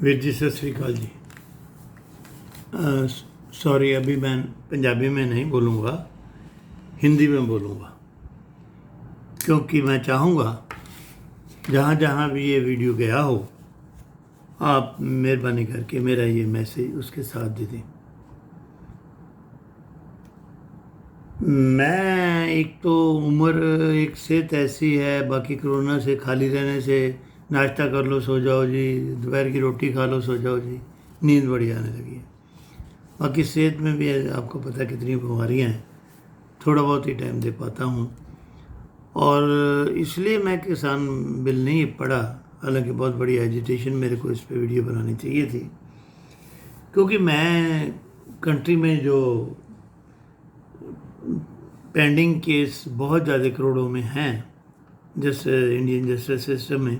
वीर जी सत श्री अकाल जी। सॉरी, अभी मैं पंजाबी में नहीं बोलूँगा, हिंदी में बोलूँगा, क्योंकि मैं चाहूँगा जहाँ जहाँ भी ये वीडियो गया हो आप मेहरबानी करके मेरा ये मैसेज उसके साथ दे दें। मैं एक तो उम्र, एक सेहत ऐसी है, बाकी कोरोना से खाली रहने से नाश्ता कर लो सो जाओ जी, दोपहर की रोटी खा लो सो जाओ जी, नींद बड़ी आने लगी है। बाकी सेहत में भी आपको पता कितनी बीमारियां हैं, थोड़ा बहुत ही टाइम दे पाता हूँ। और इसलिए मैं किसान बिल नहीं पढ़ा, हालांकि बहुत बड़ी एजिटेशन मेरे को इस पे वीडियो बनानी चाहिए थी, क्योंकि मैं कंट्री में जो पेंडिंग केस बहुत ज़्यादा करोड़ों में हैं, जैसे इंडियन जस्टिस सिस्टम में,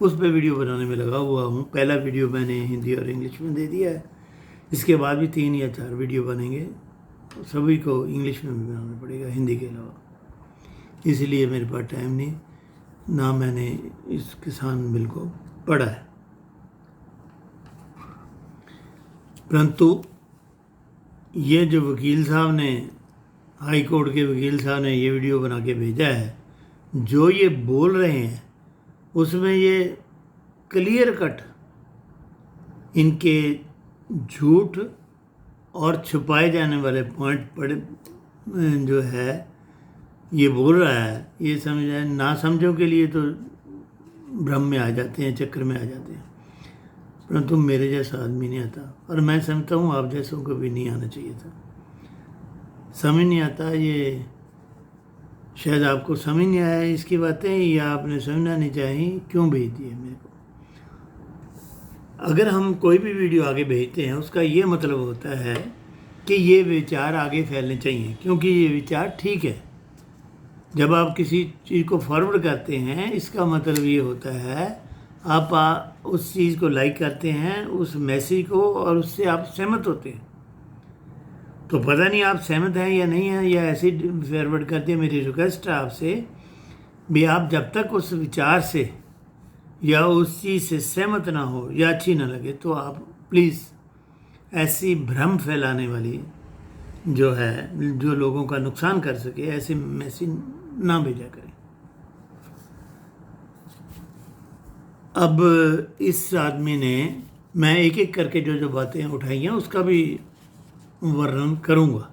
उस पर वीडियो बनाने में लगा हुआ हूँ। पहला वीडियो मैंने हिंदी और इंग्लिश में दे दिया है, इसके बाद भी 3 या 4 वीडियो बनेंगे, सभी को इंग्लिश में भी बनाना पड़ेगा हिंदी के अलावा। इसीलिए मेरे पास टाइम नहीं, ना मैंने इस किसान बिल को पढ़ा है। परंतु ये जो वकील साहब ने, हाई कोर्ट के वकील साहब ने ये वीडियो बना के भेजा है, जो ये बोल रहे हैं उसमें ये क्लियर कट इनके झूठ और छुपाए जाने वाले पॉइंट पड़े जो है ये बोल रहा है। ये समझ ना समझों के लिए तो भ्रम में आ जाते हैं, चक्कर में आ जाते हैं, परंतु मेरे जैसा आदमी नहीं आता, और मैं समझता हूँ आप जैसों को भी नहीं आना चाहिए था। समझ नहीं आता, ये शायद आपको समझ नहीं आया इसकी बातें, या आपने समझना नहीं चाहिए क्यों भेज दिए मेरे को। अगर हम कोई भी वीडियो आगे भेजते हैं उसका ये मतलब होता है कि ये विचार आगे फैलने चाहिए, क्योंकि ये विचार ठीक है। जब आप किसी चीज़ को फॉरवर्ड करते हैं, इसका मतलब ये होता है आप उस चीज़ को लाइक करते हैं, उस मैसेज को, और उससे आप सहमत होते हैं। तो पता नहीं आप सहमत हैं या नहीं हैं, या ऐसे फॉरवर्ड करते हैं। मेरी रिक्वेस्ट है आपसे भी, आप जब तक उस विचार से या उस चीज़ से सहमत ना हो या अच्छी ना लगे, तो आप प्लीज़ ऐसी भ्रम फैलाने वाली जो है, जो लोगों का नुकसान कर सके, ऐसे मैसेज ना भेजा करें। अब इस आदमी ने, मैं एक एक करके जो जो बातें उठाई हैं उसका भी वर्णन करूंगा।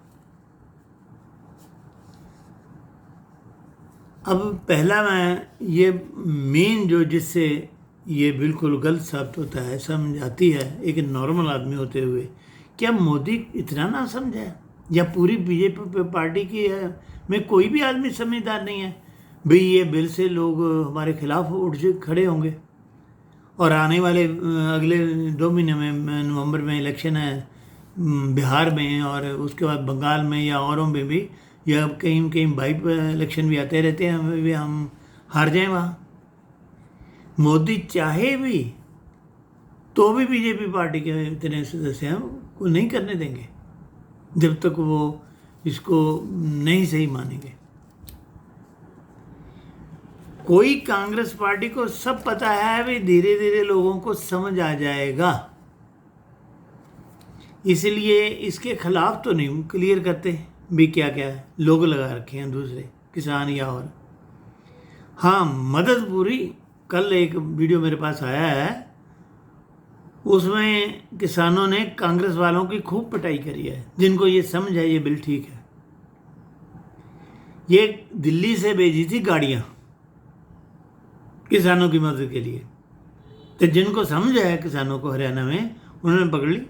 अब पहला मैं ये मेन जो जिससे ये बिल्कुल गलत साबित होता है, समझ आती है एक नॉर्मल आदमी होते हुए, क्या मोदी इतना ना समझा है, या पूरी बीजेपी पार्टी की है में कोई भी आदमी समझदार नहीं है भाई ये बिल से लोग हमारे खिलाफ उठ खड़े होंगे, और आने वाले अगले 2 महीने में नवंबर में इलेक्शन है बिहार में, और उसके बाद बंगाल में या औरों में भी, या कहीं कहीं बाइक इलेक्शन भी आते रहते हैं, हमें भी हम हार जाएं वहाँ। मोदी चाहे भी तो भी बीजेपी पार्टी के इतने सदस्य हैं को नहीं करने देंगे जब तक वो इसको नहीं सही मानेंगे। कोई कांग्रेस पार्टी को सब पता है भी, धीरे धीरे लोगों को समझ आ जाएगा, इसलिए इसके खिलाफ तो नहीं क्लियर करते भी क्या क्या है, लोग लगा रखे हैं दूसरे किसान या और। हाँ, मदद पूरी, कल एक वीडियो मेरे पास आया है, उसमें किसानों ने कांग्रेस वालों की खूब पिटाई करी है, जिनको ये समझ है ये बिल ठीक है। ये दिल्ली से भेजी थी गाड़ियाँ किसानों की मदद के लिए, तो जिनको समझ है किसानों को हरियाणा में, उन्होंने पकड़ ली,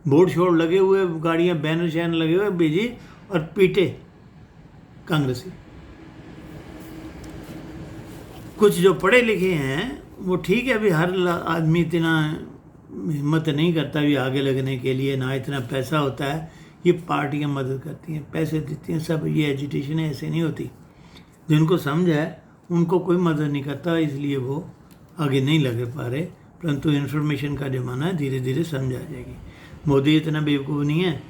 बोर्ड शोर्ड लगे हुए गाड़ियाँ, बैनर शैनर लगे हुए भेजी और पीटे कांग्रेसी। कुछ जो पढ़े लिखे हैं वो ठीक है, अभी हर आदमी इतना हिम्मत नहीं करता भी आगे लगने के लिए, ना इतना पैसा होता है। ये पार्टियां मदद करती हैं, पैसे देती हैं, सब ये एजुटेशन ऐसे नहीं होती। जिनको समझ है उनको कोई मदद नहीं करता, इसलिए वो आगे नहीं लग पा रहे, परंतु इन्फॉर्मेशन का ज़माना है, धीरे धीरे समझ आ जाएगी। मोदी इतना बेवकूफ़ नहीं है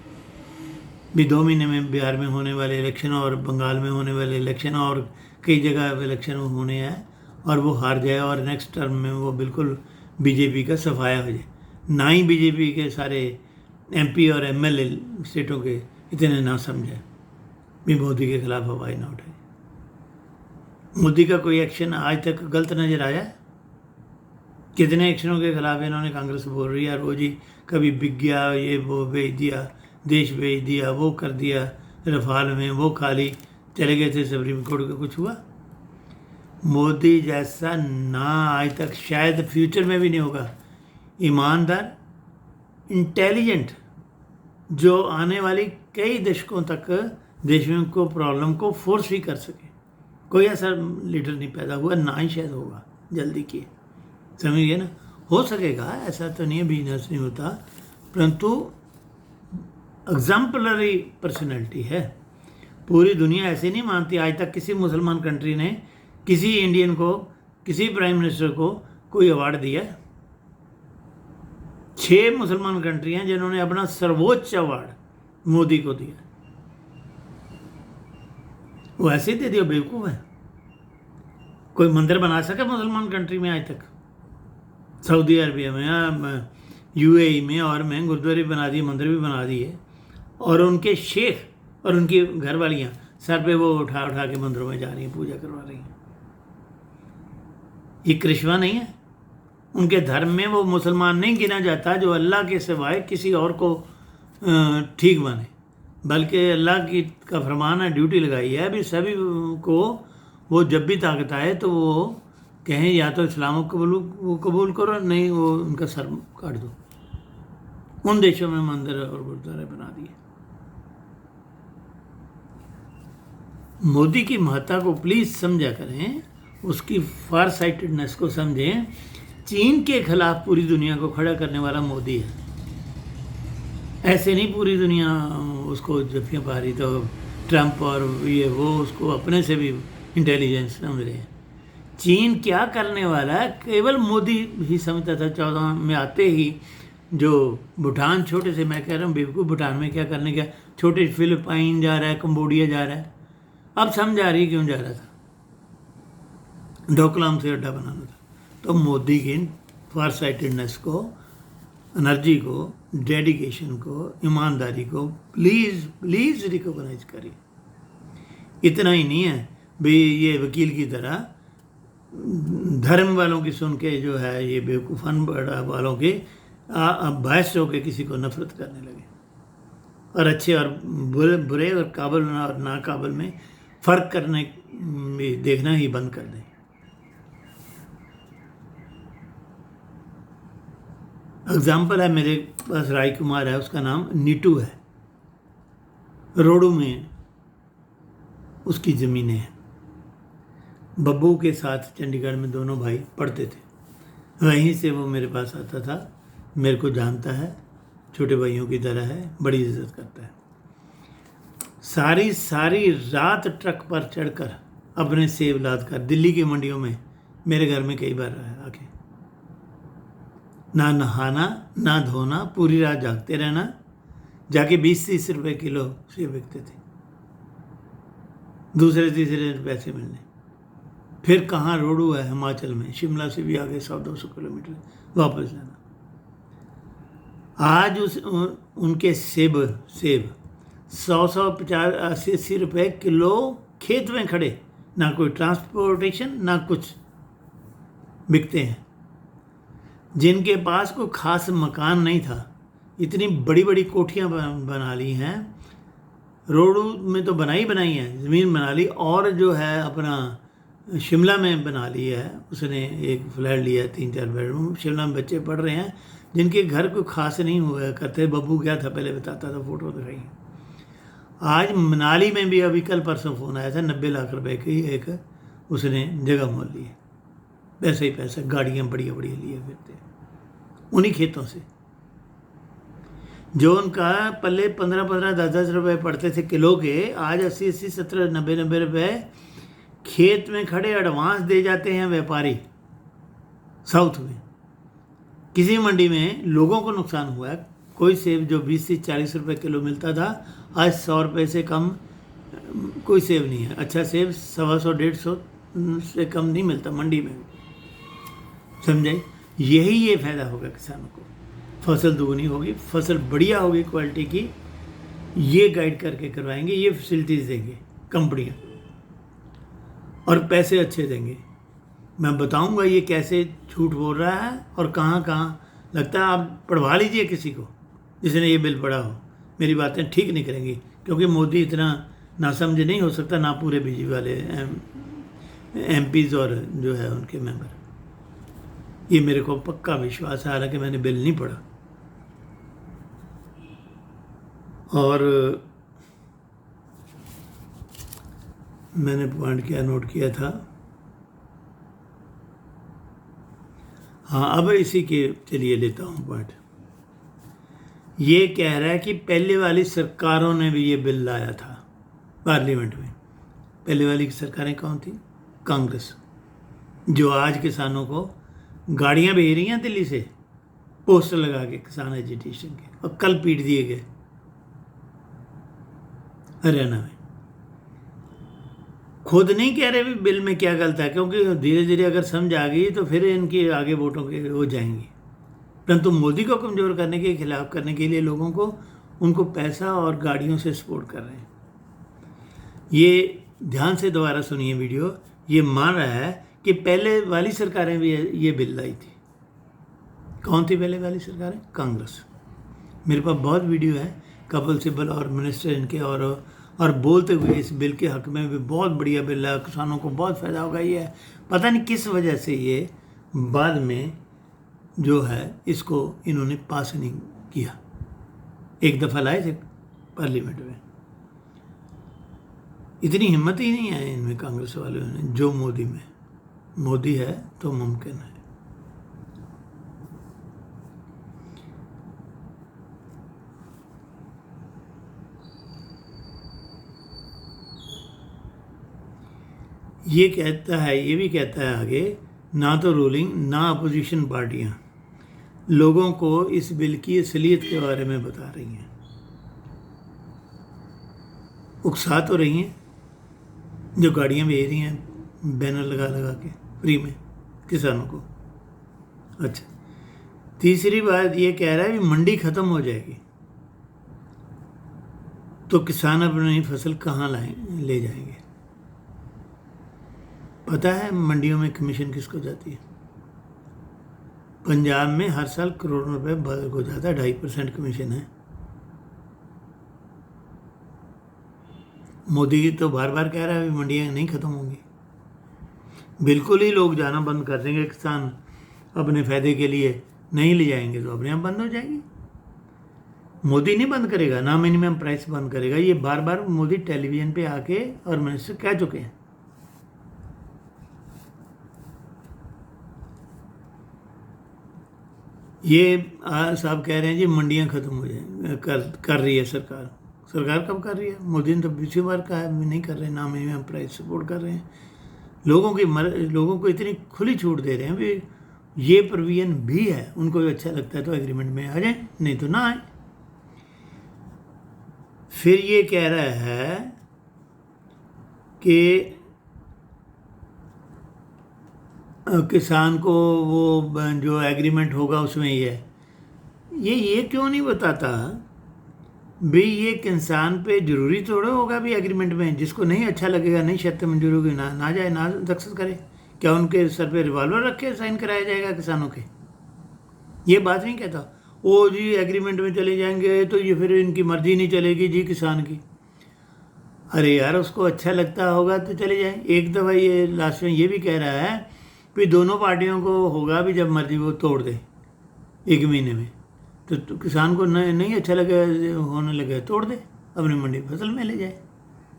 भी 2 महीने में बिहार में होने वाले इलेक्शन और बंगाल में होने वाले इलेक्शन और कई जगह इलेक्शन होने हैं और वो हार जाए और नेक्स्ट टर्म में वो बिल्कुल बीजेपी का सफाया हो जाए। ना ही बीजेपी के सारे एमपी और एमएलए स्टेटों के इतने ना समझे भी मोदी के खिलाफ आवाज़ ना उठाए। मोदी का कोई एक्शन आज तक गलत नज़र आया? कितने एक्शनों के खिलाफ इन्होंने कांग्रेस बोल रही है रोज ही, कभी बिक गया, ये वो बेच दिया, देश बेच दिया, वो कर दिया, रफाल में वो खाली चले गए थे सुप्रीम कोर्ट का, कुछ हुआ? मोदी जैसा ना आज तक, शायद फ्यूचर में भी नहीं होगा, ईमानदार, इंटेलिजेंट, जो आने वाली कई दशकों तक देशों को प्रॉब्लम को फोर्स भी कर सके। कोई ऐसा लीडर नहीं पैदा हुआ, ना ही शायद होगा जल्दी की, समझ गए ना? हो सकेगा, ऐसा तो नहीं है बिजनेस नहीं होता, परंतु एग्जाम्पलरी पर्सनैलिटी है। पूरी दुनिया ऐसे नहीं मानती। आज तक किसी मुसलमान कंट्री ने किसी इंडियन को, किसी प्राइम मिनिस्टर को कोई अवार्ड दिया? 6 मुसलमान कंट्री हैं जिन्होंने अपना सर्वोच्च अवार्ड मोदी को दिया। वो ऐसे ही दे दिया, बेवकूफ़ है। कोई मंदिर बना सके मुसलमान कंट्री में आज तक? सऊदी अरबिया में, यूएई में और में गुरुद्वारे बना दिए, मंदिर भी बना दिए, और उनके शेख और उनकी घरवालियाँ सर पे वो उठा उठा के मंदिरों में जा रही हैं, पूजा करवा रही हैं। ये कृष्णा नहीं है? उनके धर्म में वो मुसलमान नहीं गिना जाता जो अल्लाह के सिवाय किसी और को ठीक माने, बल्कि अल्लाह की का फरमान है, ड्यूटी लगाई है अभी सभी को। वो जब भी ताकत आए तो वो कहें या तो इस्लाम को कबूल करो, नहीं वो उनका सर काट दो। उन देशों में मंदिर और गुरुद्वारे बना दिए। मोदी की महत्ता को प्लीज़ समझा करें, उसकी फार साइटेडनेस को समझें। चीन के खिलाफ पूरी दुनिया को खड़ा करने वाला मोदी है। ऐसे नहीं पूरी दुनिया उसको जफ्फियाँ पा रही, तो ट्रंप और ये वो उसको अपने से भी इंटेलिजेंस समझ रहे हैं। चीन क्या करने वाला है केवल मोदी ही समझता था। 14 में आते ही जो भूटान, छोटे से, मैं कह रहा हूँ बेवकूफ़, भूटान में क्या करने गया, छोटे फिलिपाइन जा रहा है, कंबोडिया जा रहा है। अब समझ आ रही क्यों जा रहा था, डोकलाम से अड्डा बनाना था। तो मोदी की फार साइटेडनेस को, एनर्जी को, डेडिकेशन को, ईमानदारी को प्लीज़ प्लीज़ रिकॉग्नाइज करिए। इतना ही नहीं है भाई ये वकील की तरह धर्म वालों की सुन के जो है ये बेवकूफ़न बड़ा वालों के बहस होकर किसी को नफरत करने लगे, और अच्छे और बुरे और काबिल और नाकाबिल में फ़र्क करने देखना ही बंद कर दें। एग्जाम्पल है, मेरे पास राय कुमार है, उसका नाम नीटू है, रोडू में उसकी ज़मीनें हैं। बब्बू के साथ चंडीगढ़ में दोनों भाई पढ़ते थे, वहीं से वो मेरे पास आता था, मेरे को जानता है, छोटे भाइयों की तरह है, बड़ी इज्जत करता है। सारी रात ट्रक पर चढ़कर अपने सेब लाद कर दिल्ली की मंडियों में मेरे घर में कई बार रहा आके, ना नहाना ना धोना, पूरी रात जागते रहना, जाके 20-30 रुपए किलो सेब बिकते थे, दूसरे तीसरे पैसे मिलने। फिर कहाँ रोडू है हिमाचल में, शिमला से भी आगे 100-200 किलोमीटर वापस जाना। आज उनके सेब 100-150, 80 रुपए किलो खेत में खड़े, ना कोई ट्रांसपोर्टेशन ना कुछ, बिकते हैं। जिनके पास कोई खास मकान नहीं था, इतनी बड़ी बड़ी कोठियाँ बना ली हैं, रोडू में तो बनाई है, ज़मीन बना ली, और जो है अपना शिमला में बना ली है उसने, एक फ्लैट लिया है 3-4 बेडरूम। शिमला में बच्चे पढ़ रहे हैं जिनके घर कोई खास नहीं हुआ करते। बब्बू क्या था पहले बताता था, फोटो दिखाई। आज मनाली में भी अभी कल परसों फ़ोन आया था, 90 लाख रुपए की एक उसने जगह मोल ली है। पैसे ही पैसा, गाड़ियाँ बढ़िया बढ़िया लिए फिरते उन्हीं खेतों से। जो उनका पल्ले 15-15, 10-10 रुपये पड़ते थे किलो के, आज 80-80, 70, 90-90 रुपये खेत में खड़े एडवांस दे जाते हैं व्यापारी। साउथ में किसी मंडी में लोगों को नुकसान हुआ है। कोई सेब जो 20 से 40 रुपये किलो मिलता था, आज 100 रुपये से कम कोई सेब नहीं है। अच्छा सेब 125-150 से कम नहीं मिलता मंडी में, समझे? यही ये फ़ायदा होगा किसानों को, फसल दोगुनी होगी, फसल बढ़िया होगी क्वालिटी की, ये गाइड करके करवाएंगे, ये फैसिलिटीज़ देंगे कंपनियाँ और पैसे अच्छे देंगे। मैं बताऊंगा ये कैसे झूठ बोल रहा है और कहाँ कहाँ लगता है। आप पढ़वा लीजिए किसी को जिसने ये बिल पढ़ा हो, मेरी बातें ठीक नहीं करेंगी, क्योंकि मोदी इतना नासमझ नहीं हो सकता, ना पूरे बीजेपी वाले एमपीज़ और जो है उनके मेंबर। ये मेरे को पक्का विश्वास है, हालांकि मैंने बिल नहीं पढ़ा। और मैंने पॉइंट क्या नोट किया था, हाँ अब इसी के चलिए लेता हूँ पॉइंट। ये कह रहा है कि पहले वाली सरकारों ने भी ये बिल लाया था पार्लियामेंट में। पहले वाली की सरकारें कौन थी? कांग्रेस, जो आज किसानों को गाड़ियाँ भेज रही हैं दिल्ली से पोस्टर लगा के किसान एजिटेशन के, और कल पीट दिए गए हरियाणा में। खुद नहीं कह रहे भी बिल में क्या गलत है, क्योंकि धीरे धीरे अगर समझ आ गई तो फिर इनके आगे वोटों के हो जाएंगे। परंतु मोदी को कमज़ोर करने के खिलाफ करने के लिए लोगों को उनको पैसा और गाड़ियों से सपोर्ट कर रहे हैं। ये ध्यान से दोबारा सुनिए वीडियो। ये मान रहा है कि पहले वाली सरकारें भी ये बिल लाई थी। कौन थी पहले वाली सरकारें? कांग्रेस। मेरे पास बहुत वीडियो है कपिल सिब्बल और मिनिस्टर इनके, और बोलते हुए इस बिल के हक में भी बहुत बढ़िया बिल है, किसानों को बहुत फ़ायदा होगा। ये है पता नहीं किस वजह से ये बाद में जो है इसको इन्होंने पास नहीं किया। एक दफ़ा लाए थे पार्लियामेंट में, इतनी हिम्मत ही नहीं है इनमें कांग्रेस वालों ने जो मोदी में। मोदी है तो मुमकिन है। ये कहता है, ये भी कहता है आगे, ना तो रूलिंग ना अपोजिशन पार्टियां लोगों को इस बिल की असलियत के बारे में बता रही हैं, उकसा तो रही हैं, जो गाड़ियां भेज रही हैं बैनर लगा लगा के फ्री में किसानों को। अच्छा, तीसरी बात ये कह रहा है कि मंडी ख़त्म हो जाएगी तो किसान अपनी फसल कहाँ ले जाएंगे? पता है मंडियों में कमीशन किसको जाती है? पंजाब में हर साल करोड़ों रुपए को जाता है, 2.5% कमीशन है। मोदी तो बार बार कह रहा है मंडियाँ नहीं ख़त्म होंगी। बिल्कुल ही लोग जाना बंद कर देंगे, किसान अपने फ़ायदे के लिए नहीं ले जाएंगे तो अपने आप बंद हो जाएगी। मोदी नहीं बंद करेगा, ना मिनिमम प्राइस बंद करेगा। ये बार बार मोदी टेलीविज़न पे आके और मिनिस्टर कह चुके हैं। ये साहब कह रहे हैं जी मंडियां ख़त्म हो जाए कर रही है सरकार। सरकार कब कर रही है? मोदी ने तो पिछली बार कहा है नहीं कर रहे, ना मिनिमम प्राइस सपोर्ट कर रहे हैं। लोगों को इतनी खुली छूट दे रहे हैं भी ये प्रोविजन भी है, उनको भी अच्छा लगता है तो एग्रीमेंट में आ जाए, नहीं तो ना आए। फिर ये कह रहा है कि किसान को वो जो एग्रीमेंट होगा उसमें ये क्यों नहीं बताता भाई ये इंसान पे ज़रूरी थोड़ा होगा भी एग्रीमेंट में। जिसको नहीं अच्छा लगेगा, नहीं शर्तें मंजूर होगी, ना जाए, ना सक्सेस करे। क्या उनके सर पे रिवॉल्वर रख के साइन कराया जाएगा किसानों के? ये बात नहीं कहता। ओ जी एग्रीमेंट में चले जाएंगे तो ये फिर इनकी मर्जी नहीं चलेगी जी किसान की। अरे यार उसको अच्छा लगता होगा तो चले जाए। एक दफ़ा ये लास्ट में ये भी कह रहा है कि दोनों पार्टियों को होगा भी जब मर्जी वो तोड़ दे 1 महीने में, तो किसान को नहीं अच्छा लगे होने लगे तोड़ दे, अपनी मंडी फसल में ले जाए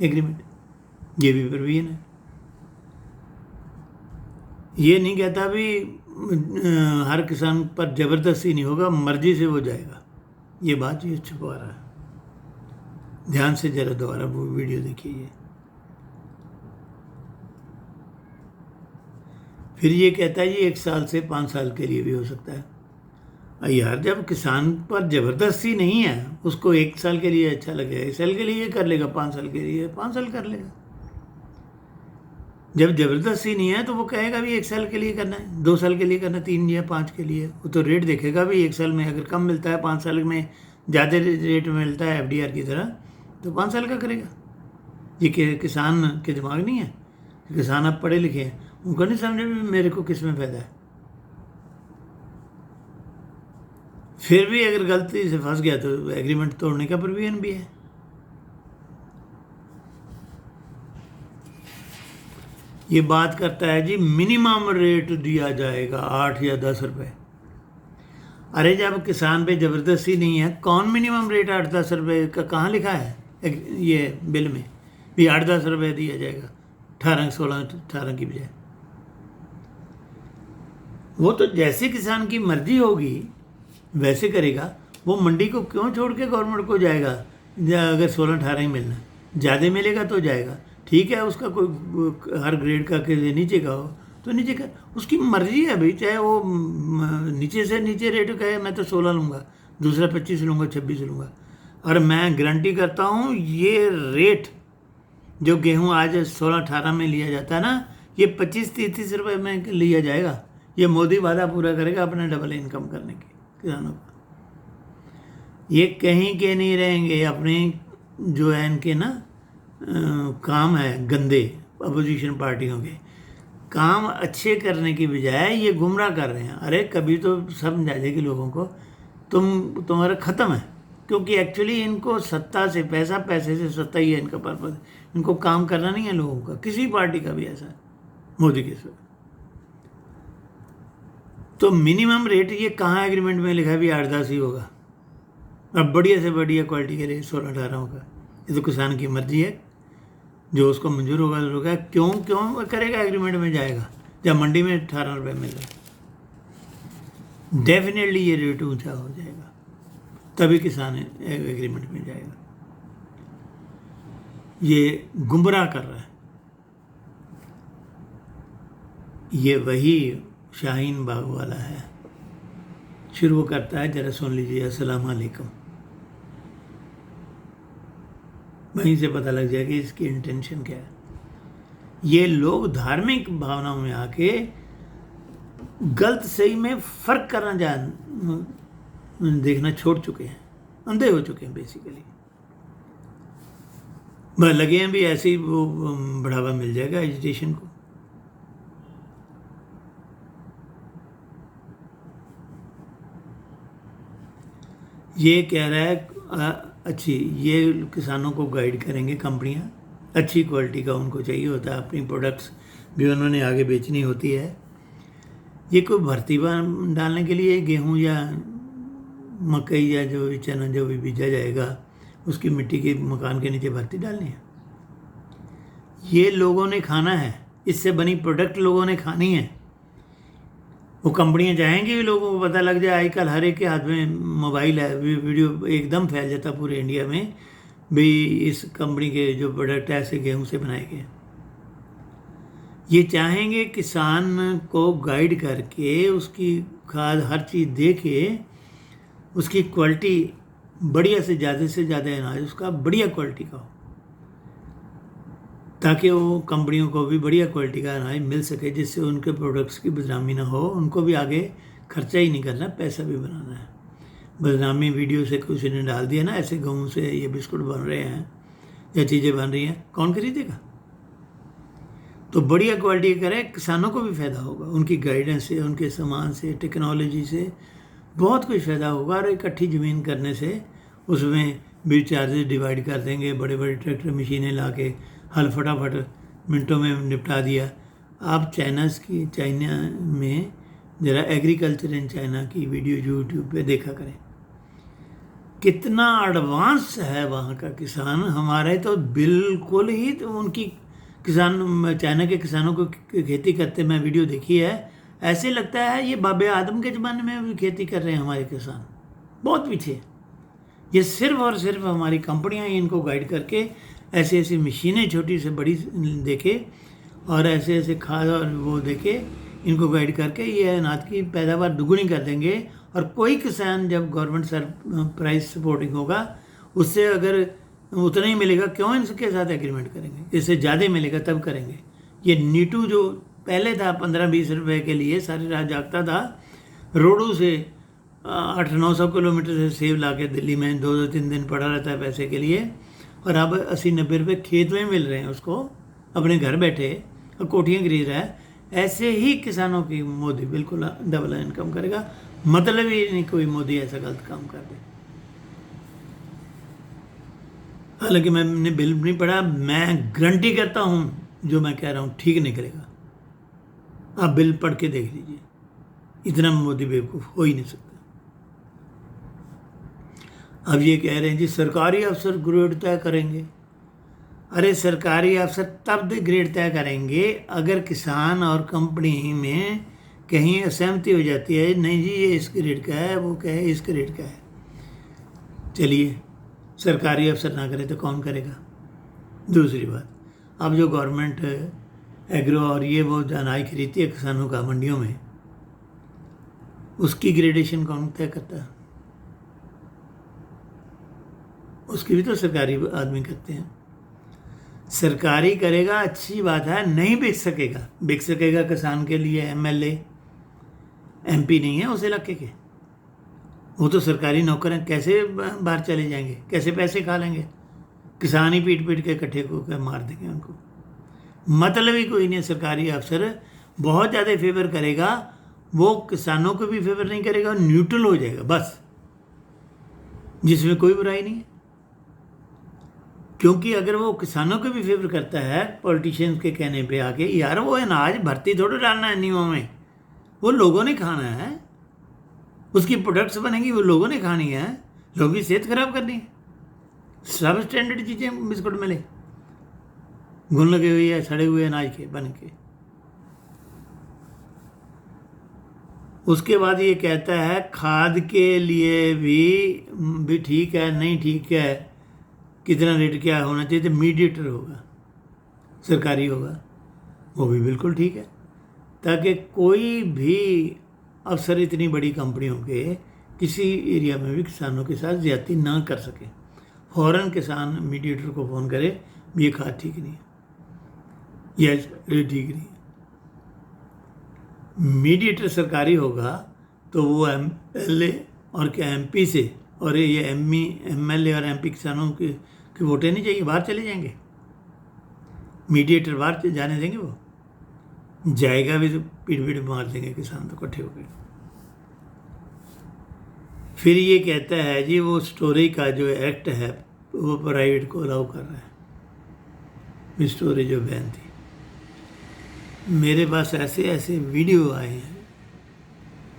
एग्रीमेंट। ये भी प्रोविजन है। ये नहीं कहता भी हर किसान पर ज़बरदस्ती नहीं होगा, मर्जी से वो जाएगा। ये बात ये छुपा रहा है। ध्यान से ज़रा दोबारा वो वीडियो देखिए। फिर ये कहता है जी 1 साल से 5 साल के लिए भी हो सकता है। यार जब किसान पर ज़बरदस्ती नहीं है, उसको 1 साल के लिए अच्छा लगेगा 1 साल के लिए कर लेगा, 5 साल के लिए 5 साल कर लेगा। जब ज़बरदस्ती नहीं है तो वो कहेगा भी 1 साल के लिए करना है, 2 साल के लिए करना है, 3 या 5 के लिए। वो तो रेट देखेगा भी 1 साल में अगर कम मिलता है, 5 साल में ज़्यादा रेट मिलता है एफडीआर की तरह, तो 5 साल का करेगा। ये किसान के दिमाग नहीं है। किसान अब पढ़े लिखे हैं, उनको नहीं समझे भी मेरे को किस में फ़ायदा है। फिर भी अगर गलती से फंस गया तो एग्रीमेंट तोड़ने का प्रोविजन भी है। ये बात करता है जी मिनिमम रेट दिया जाएगा 8 या 10 रुपए। अरे जब किसान पे ज़बरदस्ती नहीं है, कौन मिनिमम रेट 8-10 रुपए का कहाँ लिखा है ये बिल में भी 8-10 रुपए दिया जाएगा 18-16-18 की बजाय। वो तो जैसे किसान की मर्जी होगी वैसे करेगा। वो मंडी को क्यों छोड़ के गवर्नमेंट को जाएगा? अगर 16-18 ही मिलना, ज़्यादा मिलेगा तो जाएगा, ठीक है। उसका कोई हर ग्रेड का के नीचे का हो तो नीचे का, उसकी मर्जी है भाई। चाहे वो नीचे से नीचे रेट कहे मैं तो 16 लूँगा, दूसरा 25 लूँगा, 26 लूँगा। और मैं गारंटी करता हूँ ये रेट जो गेहूँ आज 16-18 में लिया जाता है ना, ये 25-30 रुपये में लिया जाएगा। ये मोदी वादा पूरा करेगा अपने डबल इनकम करने की किसानों का। ये कहीं के नहीं रहेंगे। अपने जो है इनके ना काम है गंदे अपोजिशन पार्टियों के, काम अच्छे करने की बजाय ये गुमराह कर रहे हैं। अरे कभी तो समझ आ जाएगी लोगों को, तुम्हारा ख़त्म है। क्योंकि एक्चुअली इनको सत्ता से पैसा, पैसे से सत्ता ही है इनका पर्पज़। इनको काम करना नहीं है लोगों का, किसी पार्टी का भी ऐसा है, मोदी के साथ। तो मिनिमम रेट ये कहाँ एग्रीमेंट में लिखा है भी 8-10 ही होगा। अब बढ़िया से बढ़िया क्वालिटी के लिए 16-18 होगा। ये तो किसान की मर्जी है, जो उसको मंजूर होगा तो होगा। क्यों करेगा? एग्रीमेंट में जाएगा जब मंडी में 18 रुपये मिल रहा है। डेफिनेटली ये रेट ऊंचा हो जाएगा, तभी किसान एग्रीमेंट में जाएगा। ये गुमराह कर रहा है। ये वही शाहीन बाग वाला है। शुरू करता है, जरा सुन लीजिए। अस्सलाम वालेकुम। वहीं से पता लग जाएगा इसकी इंटेंशन क्या है। ये लोग धार्मिक भावनाओं में आके गलत सही में फ़र्क करना देखना छोड़ चुके हैं, अंधे हो चुके हैं बेसिकली। बस लगे हैं भी ऐसे ही वो बढ़ावा मिल जाएगा एजुटेशन को। ये कह रहा है अच्छी, ये किसानों को गाइड करेंगे कंपनियां, अच्छी क्वालिटी का उनको चाहिए होता है। अपनी प्रोडक्ट्स भी उन्होंने आगे बेचनी होती है। ये कोई भर्ती डालने के लिए गेहूं या मकई या जो भी चना जो भी बीजा जाएगा उसकी मिट्टी के मकान के नीचे भर्ती डालनी है। ये लोगों ने खाना है, इससे बनी प्रोडक्ट लोगों ने खानी है। वो कंपनियां चाहेंगी भी लोगों को पता लग जाए। आजकल हर एक के हाथ में मोबाइल है, वीडियो एकदम फैल जाता पूरे इंडिया में भी इस कंपनी के जो प्रोडक्ट है ऐसे गेहूं से बनाए गए। ये चाहेंगे किसान को गाइड करके उसकी खाद हर चीज़ दे के उसकी क्वालिटी बढ़िया से ज़्यादा अनाज उसका बढ़िया क्वालिटी का हो, ताकि वो कंपनियों को भी बढ़िया क्वालिटी का अनाज मिल सके, जिससे उनके प्रोडक्ट्स की बदनामी ना हो। उनको भी आगे खर्चा ही नहीं करना, पैसा भी बनाना है। बदनामी वीडियो से कुछ ने डाल दिया ना, ऐसे गेहूं से ये बिस्कुट बन रहे हैं या चीज़ें बन रही हैं, कौन खरीदेगा? तो बढ़िया क्वालिटी करें, किसानों को भी फ़ायदा होगा। उनकी गाइडेंस से, उनके सामान से, टेक्नोलॉजी से बहुत कुछ फ़ायदा होगा। और इकट्ठी ज़मीन करने से उसमें भी चार्जेस डिवाइड कर देंगे। बड़े बड़े ट्रैक्टर मशीनें ला के हल फटाफट मिनटों में निपटा दिया। आप चाइना में ज़रा एग्रीकल्चर इन चाइना की वीडियो यूट्यूब पे देखा करें, कितना एडवांस है वहाँ का किसान। हमारे तो बिल्कुल ही तो उनकी किसान, चाइना के किसानों को खेती करते मैं वीडियो देखी है, ऐसे लगता है ये बाबे आदम के ज़माने में भी खेती कर रहे हैं हमारे किसान, बहुत पीछे। ये सिर्फ और सिर्फ हमारी कंपनियां ही इनको गाइड करके ऐसे ऐसी मशीनें छोटी से बड़ी देके और ऐसे ऐसे खाद और वो देके इनको गाइड करके ये अनाज की पैदावार दुगुनी कर देंगे। और कोई किसान जब गवर्नमेंट प्राइस सपोर्टिंग होगा उससे अगर उतना ही मिलेगा, क्यों इनके साथ एग्रीमेंट करेंगे? इससे ज़्यादा मिलेगा तब करेंगे, ये नीटू जो पहले था 15-20 रुपए के लिए सारी रात जागता था, रोडों से 800-900 किलोमीटर से सेब ला के दिल्ली में 2-2 3 दिन पड़ा रहता है पैसे के लिए, और अब 80-90 रुपये खेत में मिल रहे हैं उसको, अपने घर बैठे और कोठियाँ खरीद रहा है। ऐसे ही किसानों की मोदी बिल्कुल डबल इनकम करेगा। मतलब ही नहीं कोई मोदी ऐसा गलत काम कर दे। हालांकि मैंने बिल नहीं पढ़ा, मैं गारंटी करता हूँ जो मैं कह रहा हूँ ठीक निकलेगा। आप बिल पढ़ के देख लीजिए, इतना मोदी बेवकूफ़ हो ही नहीं सकता। अब ये कह रहे हैं जी सरकारी अफसर ग्रेड तय करेंगे। अरे सरकारी अफसर तब ग्रेड तय करेंगे अगर किसान और कंपनी में कहीं असहमति हो जाती है, नहीं जी ये इस ग्रेड का है, वो कहे इस ग्रेड का है। चलिए सरकारी अफसर ना करे तो कौन करेगा। दूसरी बात, अब जो गवर्नमेंट एग्रो और ये वो अनाज खरीदती है किसानों का मंडियों में, उसकी ग्रेडेशन कौन तय करता है? उसकी भी तो सरकारी आदमी करते हैं। सरकारी करेगा अच्छी बात है, नहीं बिक सकेगा किसान के लिए एमएलए एमपी नहीं है उस इलाके के, वो तो सरकारी नौकर हैं, कैसे बाहर चले जाएंगे, कैसे पैसे खा लेंगे? किसान ही पीट पीट के इकट्ठे को मार देंगे उनको। मतलब ही कोई नहीं। सरकारी अफसर बहुत ज़्यादा फेवर करेगा, वो किसानों को भी फेवर नहीं करेगा, न्यूट्रल हो जाएगा बस, जिसमें कोई बुराई नहीं है। क्योंकि अगर वो किसानों को भी फेवर करता है पॉलिटिशियंस के कहने पे आके, यार वो अनाज भर्ती थोड़ा डालना है नीमों में, वो लोगों ने खाना है, उसकी प्रोडक्ट्स बनेंगी वो लोगों ने खानी है, लोगों की सेहत खराब करनी है। सब स्टैंडर्ड चीज़ें बिस्कुट मिले, घुन लगे हुए है सड़े हुए अनाज के बन के। उसके बाद ये कहता है खाद के लिए भी ठीक है, नहीं ठीक है, कितना रेट क्या होना चाहिए, तो मीडिएटर होगा, सरकारी होगा, वो भी बिल्कुल ठीक है, ताकि कोई भी अफसर इतनी बड़ी कंपनियों के किसी एरिया में भी किसानों के साथ ज्यादती ना कर सके। फ़ौरन किसान मीडिएटर को फ़ोन करे ये खाद ठीक नहीं है, यह रेट ठीक नहीं है। मीडिएटर सरकारी होगा तो वो एमएलए और क्या एमपी से, और ये एमएलए और एमपी किसानों की वोटें नहीं चाहिए, बाहर चले जाएंगे। मीडिएटर बाहर जाने देंगे, वो जाएगा भी तो पीट पीट मार देंगे किसान तो इकट्ठे हो गए। फिर ये कहता है जी वो स्टोरेज का जो एक्ट है वो प्राइवेट को अलाउ कर रहा है, स्टोरेज जो बैन थी। मेरे पास ऐसे ऐसे वीडियो आए हैं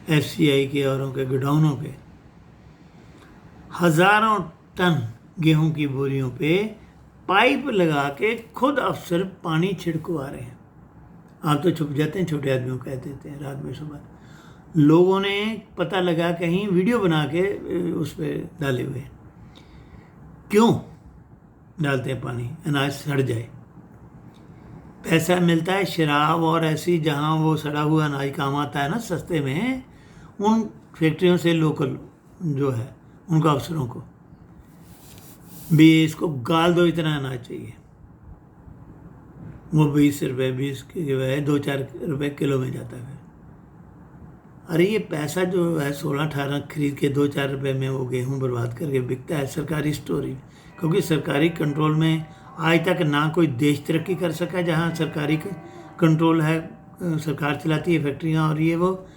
एफसीआई के औरों के गोडाउनों के, हज़ारों टन गेहूं की बोरियों पे पाइप लगा के खुद अफसर पानी छिड़कवा रहे हैं। आप तो छुप जाते हैं, छोटे आदमियों को कह देते हैं रात में सुबह। लोगों ने पता लगा कहीं वीडियो बना के उस पर डाले हुए। क्यों डालते हैं पानी? अनाज सड़ जाए, पैसा मिलता है। शराब और ऐसी जहाँ वो सड़ा हुआ अनाज काम आता है ना सस्ते में, उन फैक्ट्रियों से लोकल जो है उनको अफसरों को भी इसको गाल दो, इतना अनाज चाहिए, वो 20 रुपये 20 के बजाय 2-4 रुपये किलो में जाता है। अरे ये पैसा जो है 16-18 खरीद के 2-4 रुपये में वो गेहूं बर्बाद करके बिकता है सरकारी स्टोरेज। क्योंकि सरकारी कंट्रोल में आज तक ना कोई देश तरक्की कर सका जहां सरकारी कंट्रोल है, सरकार चलाती है फैक्ट्रियां और ये वो,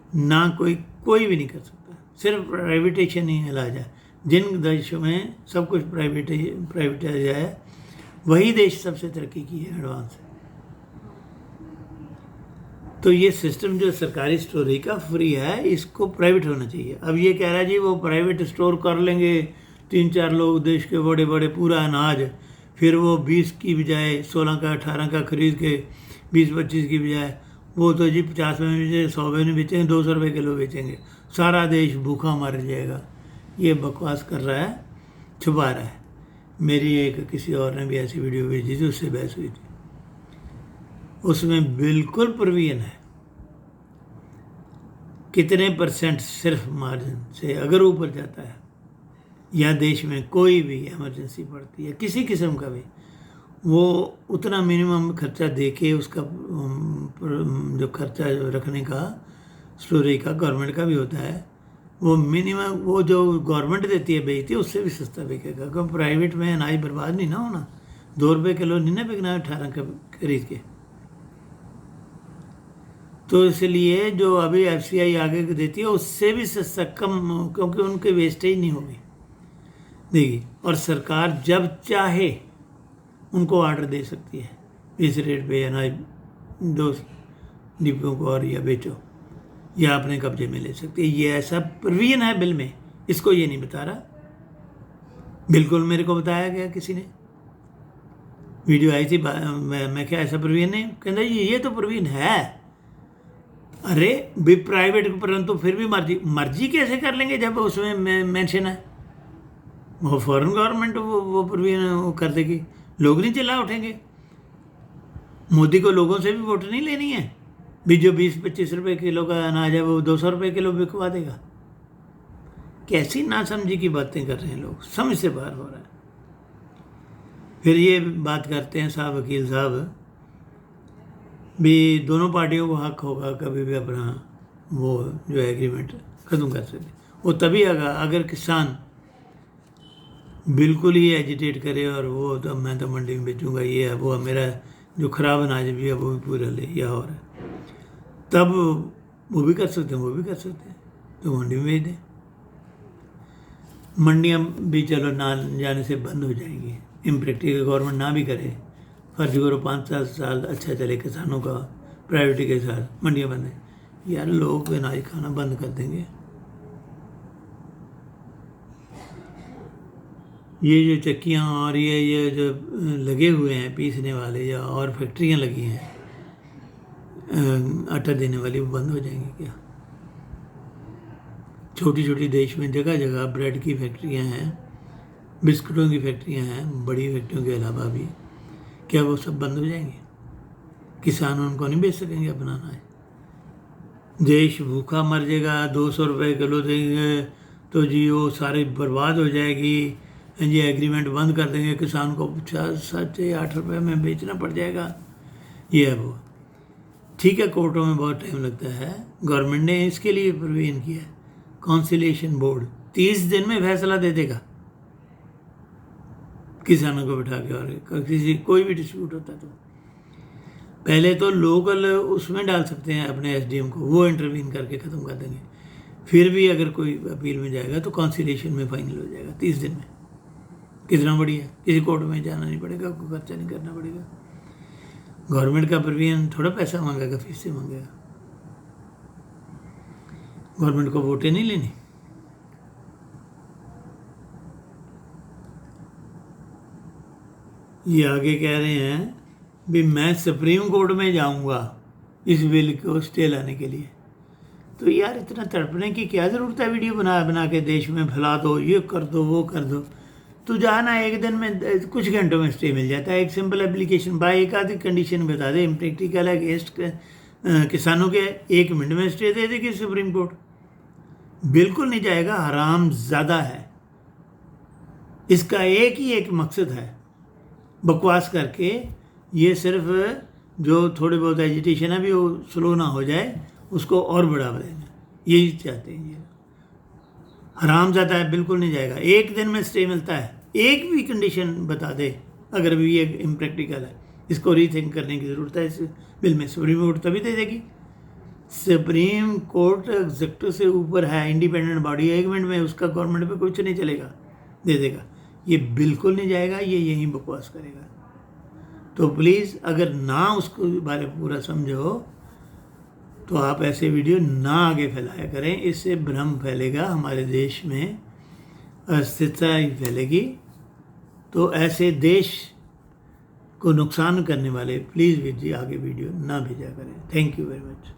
ना कोई भी नहीं कर सकता। सिर्फ प्राइवेटाइजेशन ही इलाज है। जिन देशों में सब कुछ प्राइवेटाइज है वही देश सबसे तरक्की की है, एडवांस है। तो ये सिस्टम जो सरकारी स्टोरेज का फ्री है, इसको प्राइवेट होना चाहिए। अब ये कह रहा है जी वो प्राइवेट स्टोर कर लेंगे 3-4 लोग देश के बड़े बड़े पूरा अनाज, फिर वो 20 की बजाय 16 का 18 का खरीद के 20-25 की बजाय वो तो जी 50 में बेचेंगे, 100 में बेचेंगे, 200 रुपये किलो बेचेंगे, सारा देश भूखा मर जाएगा। ये बकवास कर रहा है, छुपा रहा है। मेरी एक किसी और ने भी ऐसी वीडियो भेजी थी, उससे बहस हुई थी, उसमें बिल्कुल प्रोविजन है कितने % सिर्फ मार्जिन से अगर ऊपर जाता है या देश में कोई भी इमरजेंसी पड़ती है किसी किस्म का भी, वो उतना मिनिमम खर्चा दे के उसका जो खर्चा रखने का स्टोरेज का गवर्नमेंट का भी होता है, वो मिनिमम वो जो गवर्नमेंट देती है बेचती है उससे भी सस्ता बिकेगा, क्योंकि प्राइवेट में अनाज बर्बाद नहीं ना होना। 2 रुपये किलो नहीं ना बिकना 18 का खरीद के। तो इसलिए जो अभी FCI आगे देती है उससे भी सस्ता कम, क्योंकि उनके वेस्टेज नहीं होगी देगी। और सरकार जब चाहे उनको ऑर्डर दे सकती है इस रेट पे अनाज 2 डिब्बों को और या बेचो या अपने कब्जे में ले सकती है। ये ऐसा प्रोविजन है बिल में, इसको ये नहीं बता रहा, बिल्कुल मेरे को बताया गया किसी ने, वीडियो आई थी, मैं क्या ऐसा प्रोविजन नहीं, कहता ये तो प्रोविजन है। अरे भी प्राइवेट, परंतु फिर भी मर्जी कैसे कर लेंगे जब उसमें मेंशन है। वो फॉरेन गवर्नमेंट वो प्रोविजन कर देगी, लोग नहीं चिल्ला उठेंगे। मोदी को लोगों से भी वोट नहीं लेनी है भी जो 20-25 रुपये किलो का अनाज है वो 200 रुपये किलो बिकवा देगा। कैसी नासमझी की बातें कर रहे हैं लोग, समझ से बाहर हो रहा है। फिर ये बात करते हैं साहब वकील साहब भी दोनों पार्टियों को हक होगा कभी भी अपना वो जो एग्रीमेंट ख़त्म कर सके। वो तभी आगा अगर किसान बिल्कुल ही एजिटेट करे और वो तो मैं तो मंडी में बेचूंगा, ये है वो है, मेरा जो ख़राब अनाज भी है वो भी पूरा ले या और है, तब वो भी कर सकते हैं, वो भी कर सकते हैं, तो मंडी में भेज दें। मंडियाँ भी चलो ना जाने से बंद हो जाएंगी, इम्प्रैक्टिकल गवर्नमेंट ना भी करे, फर्ज करो 5-7 साल अच्छा चले किसानों का प्राइवेटी के साथ, मंडियाँ बंद है, यार लोग अनाज खाना बंद कर देंगे। ये जो चक्कियाँ और ये जो लगे हुए हैं पीसने वाले या और फैक्ट्रियाँ लगी हैं आटा देने वाली, वो बंद हो जाएंगी क्या? छोटी छोटी देश में जगह जगह ब्रेड की फैक्ट्रियाँ हैं, बिस्कुटों की फैक्ट्रियाँ हैं, बड़ी फैक्ट्रियों के अलावा भी, क्या वो सब बंद हो जाएंगे? किसान उनको नहीं बेच सकेंगे अपना अनाज? देश भूखा मर जाएगा, 200 रुपये किलो देंगे तो जी वो सारी बर्बाद हो जाएगी, ये एग्रीमेंट बंद कर देंगे, किसान को 7-8 रुपये में बेचना पड़ जाएगा, ये है वो। ठीक है, कोर्टों में बहुत टाइम लगता है, गवर्नमेंट ने इसके लिए प्रोविजन किया है, कॉन्सिलेशन बोर्ड 30 दिन में फैसला दे देगा किसानों को बिठा के। और किसी कोई भी डिस्प्यूट होता तो पहले तो लोकल उसमें डाल सकते हैं अपने SDM को, वो इंटरवीन करके ख़त्म कर देंगे। फिर भी अगर कोई अपील में जाएगा तो कॉन्सिलेशन में फाइनल हो जाएगा 30 दिन में। कितना बढ़िया, किसी कोर्ट में जाना नहीं पड़ेगा, कोई खर्चा नहीं करना पड़ेगा। गवर्नमेंट का प्रोविजन थोड़ा पैसा मांगेगा, फीस से मांगेगा, गवर्नमेंट को वोटें नहीं लेनी। ये आगे कह रहे हैं भी मैं सुप्रीम कोर्ट में जाऊंगा इस बिल को स्टे लाने के लिए। तो यार इतना तड़पने की क्या ज़रूरत है? वीडियो बना बना के देश में फैला दो, ये कर दो, वो कर दो, तो जाना एक दिन में कुछ घंटों में स्टे मिल जाता है। एक सिंपल एप्लीकेशन बाय एक आधी कंडीशन बता दे, इम्प्रैक्टिकल है अगेंस्ट किसानों के, 1 मिनट में स्टे दे देगी सुप्रीम कोर्ट। बिल्कुल नहीं जाएगा, हराम ज़्यादा है। इसका एक ही एक मकसद है, बकवास करके ये सिर्फ जो थोड़े बहुत एजिटेशन है भी वो स्लो ना हो जाए, उसको और बढ़ावा देना, यही चाहते हैं। ये हराम ज़्यादा है, बिल्कुल नहीं जाएगा। 1 दिन में स्टे मिलता है, एक भी कंडीशन बता दे अगर भी ये इम्प्रैक्टिकल है, इसको रीथिंक करने की ज़रूरत है इस बिल में। सुप्रीम कोर्ट तभी दे देगी, सुप्रीम कोर्ट एग्जीक्यूटिव से ऊपर है, इंडिपेंडेंट बॉडी है, 1 मिनट में उसका गवर्नमेंट पे कुछ नहीं चलेगा, दे देगा। ये बिल्कुल नहीं जाएगा, ये यहीं बकवास करेगा। तो प्लीज़ अगर ना उसको बारे पूरा समझो तो आप ऐसे वीडियो ना आगे फैलाया करें, इससे भ्रम फैलेगा, हमारे देश में अस्थिरता ही फैलेगी। तो ऐसे देश को नुकसान करने वाले प्लीज़ आगे वीडियो ना भेजा करें। Thank you very much.